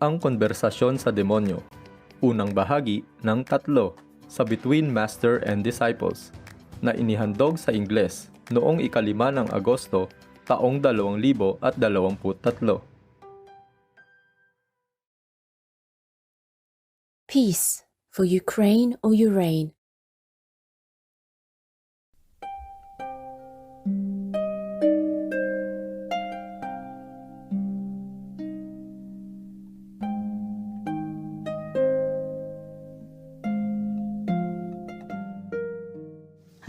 Ang konbersasyon sa demonyo. Unang bahagi ng 3 sa Between Master and Disciples na inihandog sa Ingles noong 5 ng Agosto taong 2023. Peace for Ukraine or Ukraine.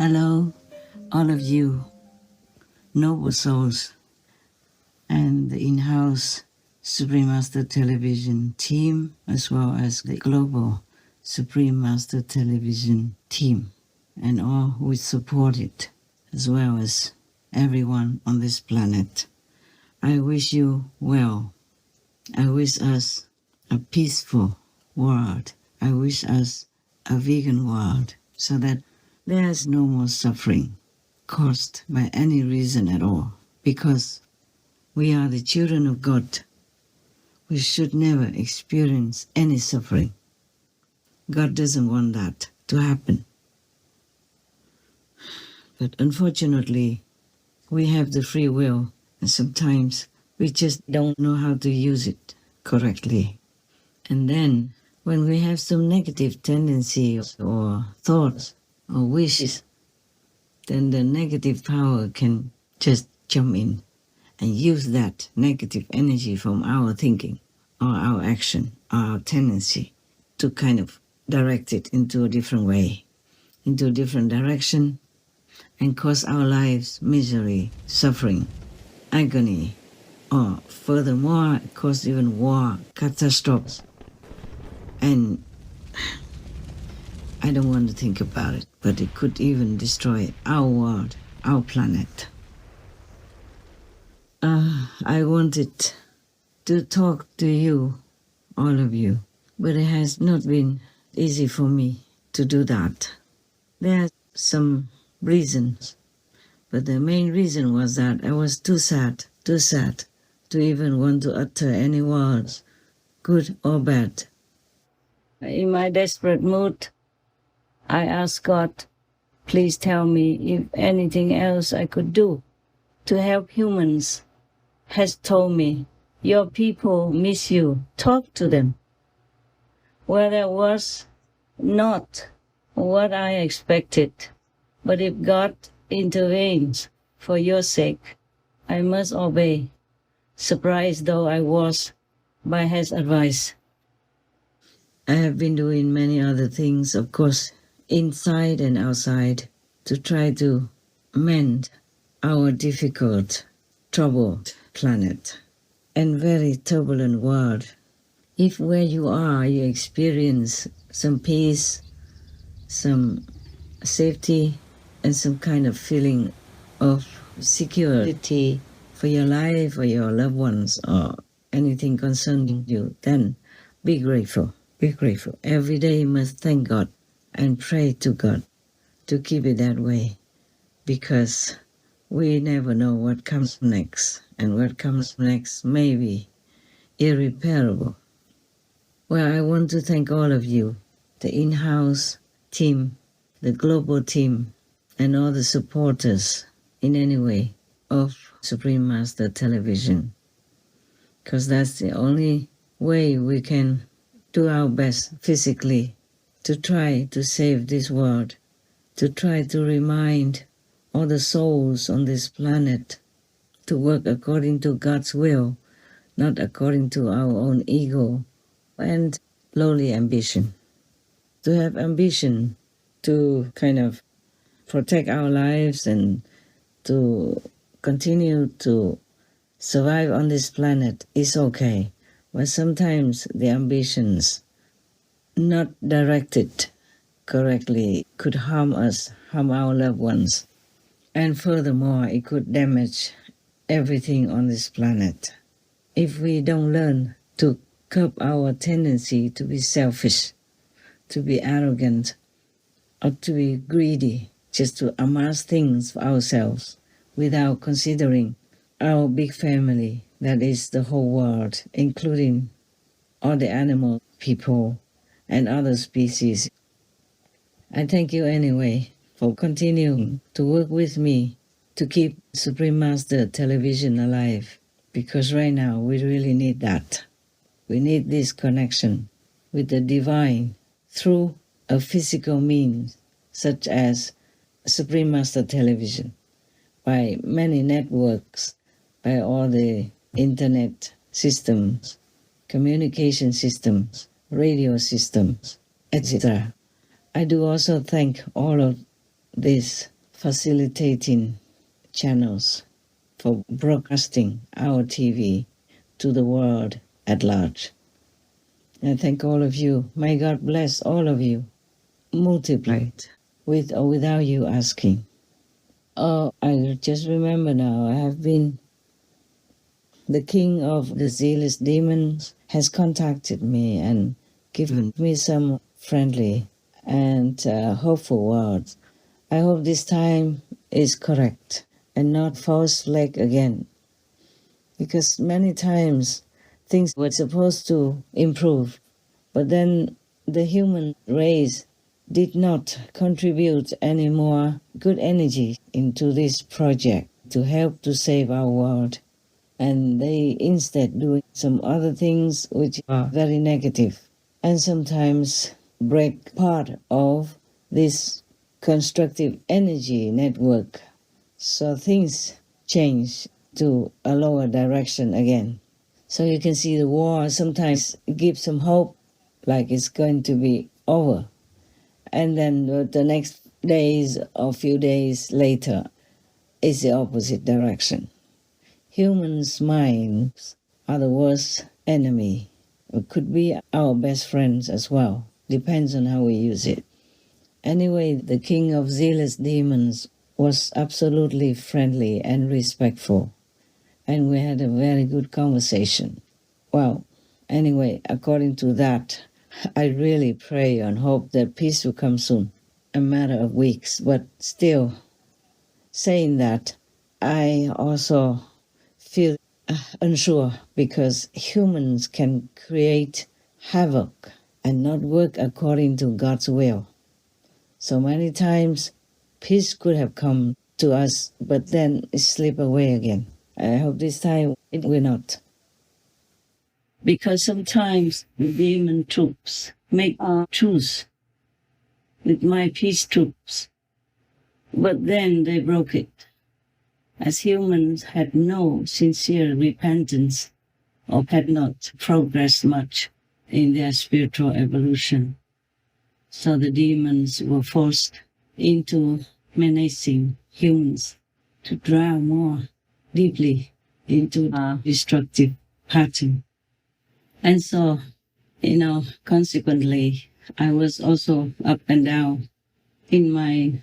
Hello, all of you, noble souls, and the in-house Supreme Master Television team, as well as the global Supreme Master Television team, and all who support it, as well as everyone on this planet. I wish you well. I wish us a peaceful world. I wish us a vegan world, so that there is no more suffering caused by any reason at all, because we are the children of God. We should never experience any suffering. God doesn't want that to happen. But unfortunately, we have the free will, and sometimes we just don't know how to use it correctly. And then, when we have some negative tendencies or thoughts or wishes, then the negative power can just jump in and use that negative energy from our thinking or our action or our tendency to kind of direct it into a different way, into a different direction, and cause our lives misery, suffering, agony, or furthermore, cause even war, catastrophes. And I don't want to think about it, but it could even destroy our world, our planet. I wanted to talk to you, all of you, but it has not been easy for me to do that. There are some reasons, but the main reason was that I was too sad to even want to utter any words, good or bad. In my desperate mood, I asked God, please tell me if anything else I could do to help humans. Has told me, your people miss you, talk to them. Well, that was not what I expected, but if God intervenes for your sake, I must obey, surprised though I was by his advice. I have been doing many other things, of course, inside and outside, to try to mend our difficult, troubled planet and very turbulent world. If where you are, you experience some peace, some safety, and some kind of feeling of security for your life or your loved ones or anything concerning you, then be grateful. Be grateful. Every day you must thank God and pray to God to keep it that way, because we never know what comes next, and what comes next may be irreparable. Well, I want to thank all of you, the in-house team, the global team, and all the supporters in any way of Supreme Master Television, because that's the only way we can do our best physically to try to save this world, to try to remind all the souls on this planet to work according to God's will, not according to our own ego and lowly ambition. To have ambition to kind of protect our lives and to continue to survive on this planet is okay, but sometimes the ambitions not directed correctly could harm us, harm our loved ones, and furthermore it could damage everything on this planet. If we don't learn to curb our tendency to be selfish, to be arrogant, or to be greedy, just to amass things for ourselves without considering our big family, that is the whole world, including all the animal people and other species. I thank you anyway for continuing to work with me to keep Supreme Master Television alive, because right now we really need that. We need this connection with the divine through a physical means such as Supreme Master Television, by many networks, by all the internet systems, communication systems, radio systems, etc. I do also thank all of these facilitating channels for broadcasting our TV to the world at large. I thank all of you. May God bless all of you, multiplied, with or without you asking. Oh, I just remember now, I have been, the king of the zealous demons has contacted me and given me some friendly and hopeful words. I hope this time is correct and not false flag again, because many times things were supposed to improve, but then the human race did not contribute any more good energy into this project to help to save our world. And they instead doing some other things which are very negative and sometimes break part of this constructive energy network. So things change to a lower direction again. So you can see the war sometimes gives some hope, like it's going to be over. And then the next days or few days later is the opposite direction. Humans' minds are the worst enemy. It could be our best friends as well. Depends on how we use it. Anyway, the king of zealous demons was absolutely friendly and respectful. And we had a very good conversation. Well, anyway, according to that, I really pray and hope that peace will come soon, a matter of weeks. But still, saying that, I also feel unsure, because humans can create havoc and not work according to God's will. So many times, peace could have come to us, but then it slipped away again. I hope this time it will not. Because sometimes the demon troops make a truce with my peace troops, but then they broke it, as humans had no sincere repentance or had not progressed much in their spiritual evolution. So the demons were forced into menacing humans to drown more deeply into a destructive pattern. And so, consequently, I was also up and down in my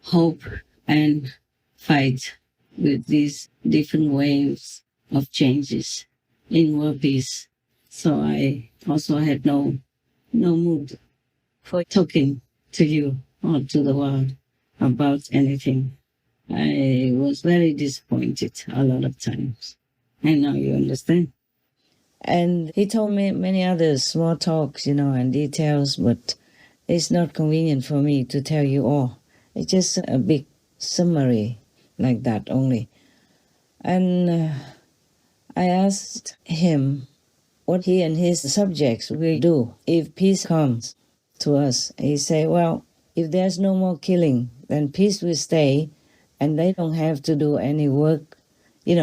hope and fight with these different waves of changes in world peace. So I also had no mood for talking to you or to the world about anything. I was very disappointed a lot of times. And now you understand. And he told me many other small talks, and details, but it's not convenient for me to tell you all. It's just a big summary like that only. And I asked him what he and his subjects will do if peace comes to us. He said, well, if there's no more killing, then peace will stay, and they don't have to do any work,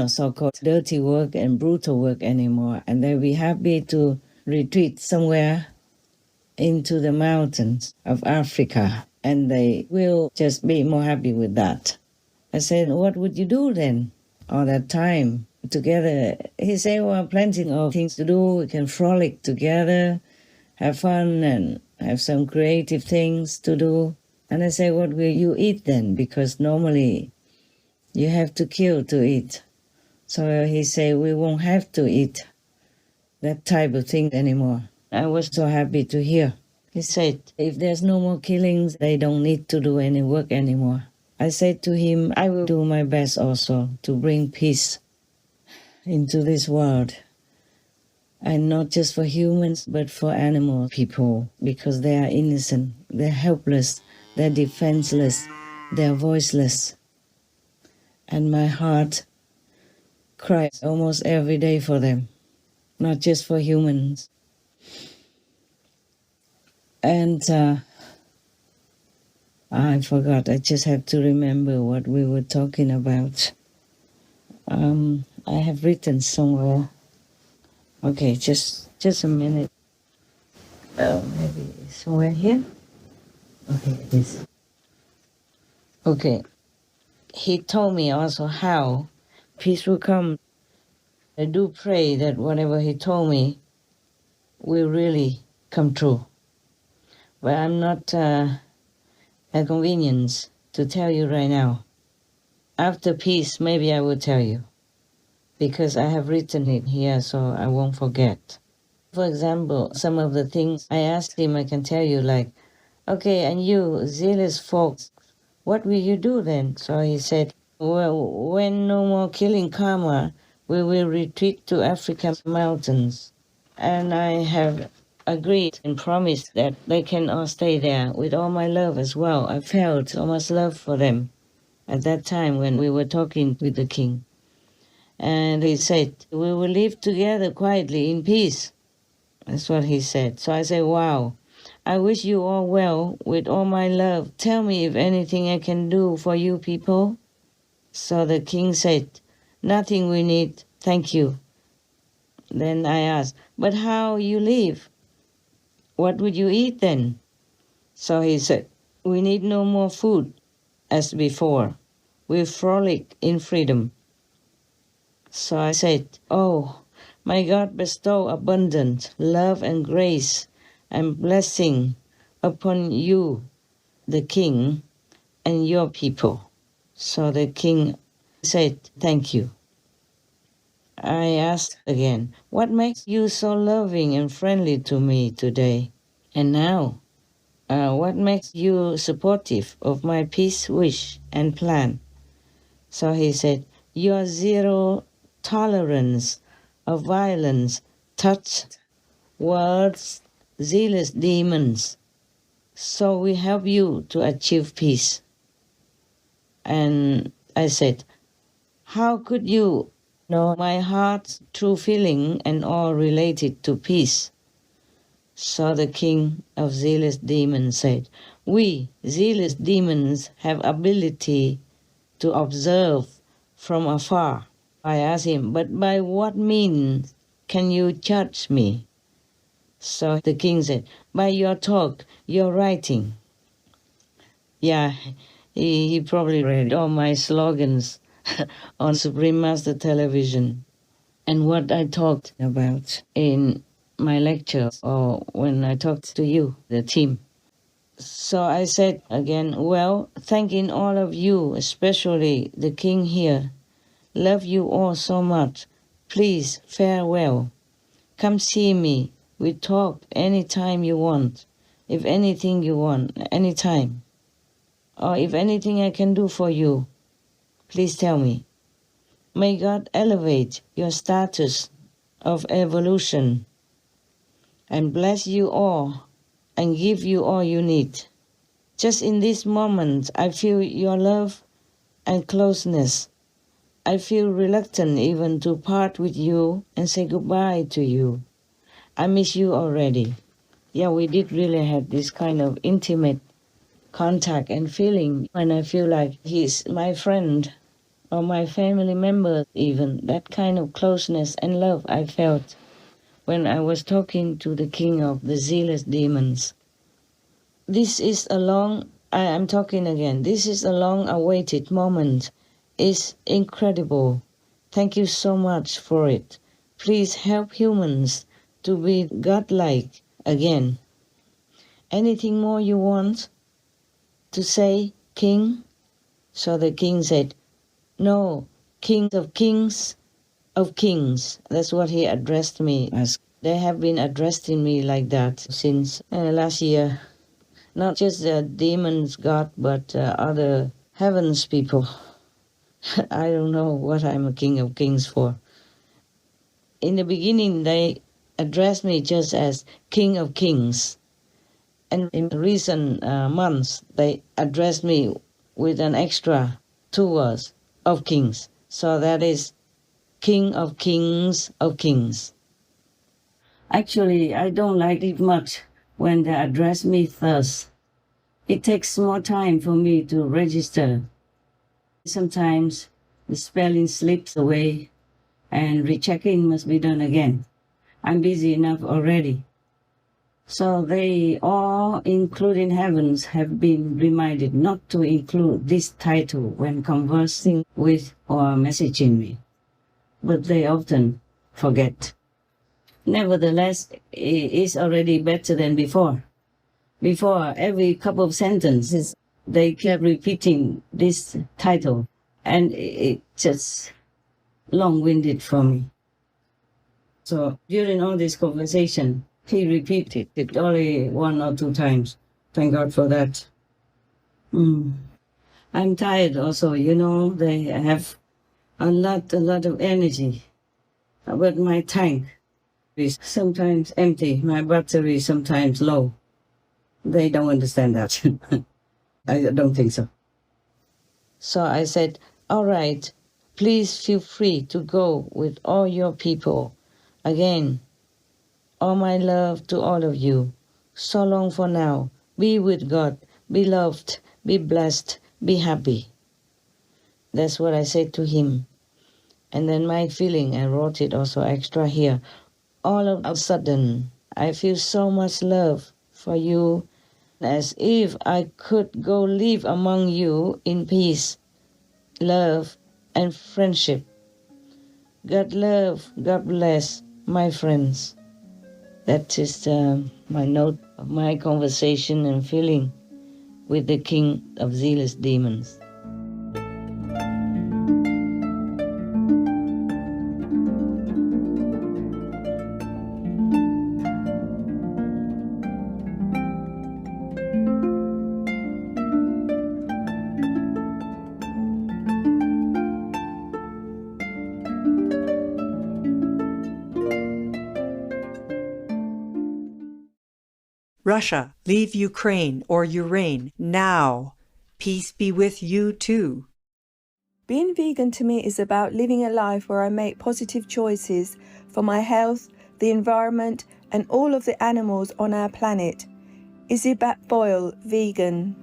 so-called dirty work and brutal work anymore, and they'll be happy to retreat somewhere into the mountains of Africa, and they will just be more happy with that. I said, what would you do then all that time together? He said, well, plenty of things to do. We can frolic together, have fun, and have some creative things to do. And I said, what will you eat then? Because normally you have to kill to eat. So he said, we won't have to eat that type of thing anymore. I was so happy to hear. He said, if there's no more killings, they don't need to do any work anymore. I said to him, I will do my best also to bring peace. into this world. And not just for humans, but for animal people, because they are innocent, they're helpless, they're defenseless, they're voiceless. And my heart cries almost every day for them, not just for humans. And I forgot, I just have to remember what we were talking about. I have written somewhere. Okay, just a minute. Maybe somewhere here? Okay, it is. Okay. He told me also how peace will come. I do pray that whatever he told me will really come true. But I'm not at convenience to tell you right now. After peace, maybe I will tell you, because I have written it here so I won't forget. For example, some of the things I asked him, I can tell you, like, okay, and you, zealous folks, what will you do then? So he said, well, when no more killing karma, we will retreat to African mountains. And I have agreed and promised that they can all stay there with all my love as well. I felt so much love for them at that time when we were talking with the king. And he said, we will live together quietly in peace. That's what he said. So I said, wow, I wish you all well with all my love. Tell me if anything I can do for you people. So the king said, nothing we need, thank you. Then I asked, but how you live? What would you eat then? So he said, we need no more food as before. We frolic in freedom. So I said, oh, my God, bestow abundant love and grace and blessing upon you, the king, and your people. So the king said, thank you. I asked again, what makes you so loving and friendly to me today? And now, what makes you supportive of my peace wish and plan? So he said, your zero tolerance of violence touched words, zealous demons. So we help you to achieve peace. And I said, how could you know my heart's true feeling and all related to peace? So the king of zealous demons said, we, zealous demons, have ability to observe from afar. I asked him, but by what means can you judge me? So the king said, by your talk, your writing. Yeah, he probably read all my slogans on Supreme Master Television and what I talked about in my lecture or when I talked to you, the team. So I said again, well, thanking all of you, especially the king here. Love you all so much. Please, farewell. Come see me. We talk anytime you want. If anything you want, anytime. Or if anything I can do for you, please tell me. May God elevate your status of evolution and bless you all and give you all you need. Just in this moment, I feel your love and closeness. I feel reluctant even to part with you and say goodbye to you. I miss you already. Yeah, we did really have this kind of intimate contact and feeling when I feel like he's my friend or my family member even. That kind of closeness and love I felt when I was talking to the king of the zealous demons. This is a long, I'm talking again, this is a long-awaited moment. It's incredible. Thank you so much for it. Please help humans to be godlike again. Anything more you want to say, King? So the king said, no, King of Kings of Kings. That's what he addressed me as. They have been addressing me like that since last year. Not just the demons God, but other heavens people. I don't know what I'm a king of kings for. In the beginning, they addressed me just as King of Kings. And in recent months, they addressed me with an extra 2 words, of kings. So that is King of Kings of Kings. Actually, I don't like it much when they address me thus. It takes more time for me to register. Sometimes the spelling slips away and rechecking must be done again. I'm busy enough already. So they all, including heavens, have been reminded not to include this title when conversing with or messaging me. But they often forget. Nevertheless, it is already better than before. Before, every couple of sentences, they kept repeating this title, and it just long-winded for me. So during all this conversation, he repeated it only 1 or 2 times. Thank God for that. I'm tired also, they have a lot of energy. But my tank is sometimes empty, my battery is sometimes low. They don't understand that. I don't think so. So I said, all right, please feel free to go with all your people. Again, all my love to all of you. So long for now. Be with God. Be loved. Be blessed. Be happy. That's what I said to him. And then my feeling, I wrote it also extra here. All of a sudden, I feel so much love for you, as if I could go live among you in peace, love, and friendship. God love, God bless, my friends. That is my note of my conversation and feeling with the king of zealous demons. Russia, leave Ukraine or Ukraine now. Peace be with you too. Being vegan to me is about living a life where I make positive choices for my health, the environment, and all of the animals on our planet. Izzy Bat Boyle, vegan.